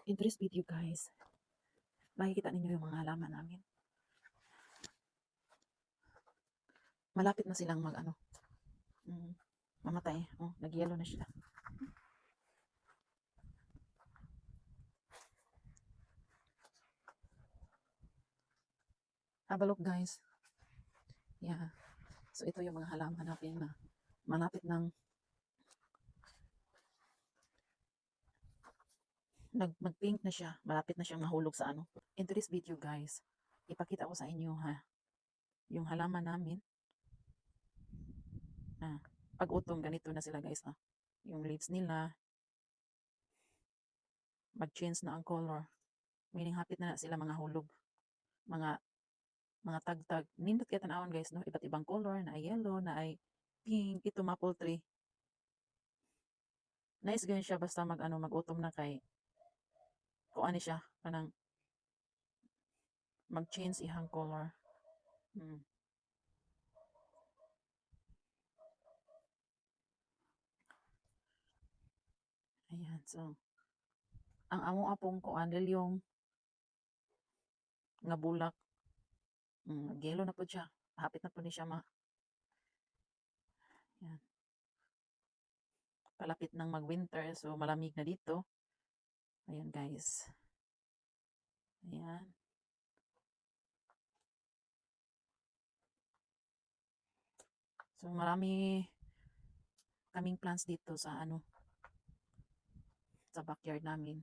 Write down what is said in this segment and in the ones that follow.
In today's video guys, makikita ninyo yung mga halaman namin. Malapit na silang mamatay. Oh, nag-yellow na siya. Have a look guys. Yeah. So ito yung mga halaman natin na malapit ng mag-pink na siya. Malapit na siyang mahulog sa ano. In today's video guys, ipakita ko sa inyo yung halaman namin. Pag utong ganito na sila guys. Yung leaves nila mag-change na ang color. Meaning hapit na sila mga hulog. Mga tagtag. Nindot kaya tanawon guys, no? Iba't ibang color, na ay yellow, na ay pink. Ito maple tree. Nice ganyan siya basta mag-utom na kay kuan ni siya kanang mag-change ihang color. Ayan, so ang amo apong kuan yung nga bulak. Yellow na po siya. Hapit na po ni siya Yan. Palapit ng mag-winter, so malamig na dito. Ayan guys. Ayan. So marami kaming plants dito sa sa backyard namin.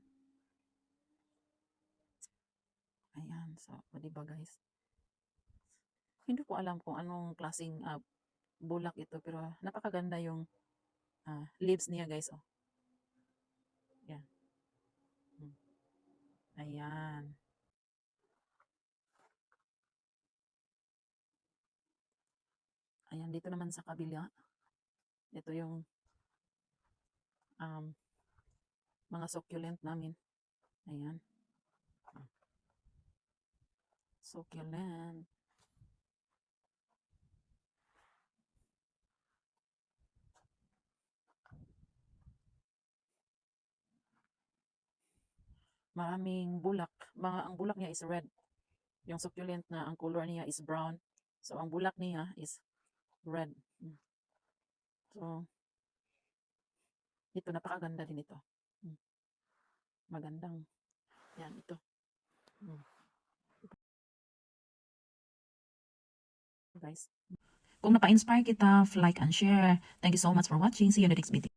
Ayan, so diba guys? Hindi ko alam kung anong klaseng bulak ito, pero napakaganda yung leaves niya guys. Oh. Yan. Ayan. Ayan, dito naman sa kabila. Ito yung mga succulent namin. Ayan. Succulent. Maraming bulak. Ang bulak niya is red. Yung succulent na ang color niya is brown. So ang bulak niya is red. So ito napakaganda din ito. Magandang. Yan ito. Guys. Kung napa-inspire kita, like and share. Thank you so much for watching. See you in the next video.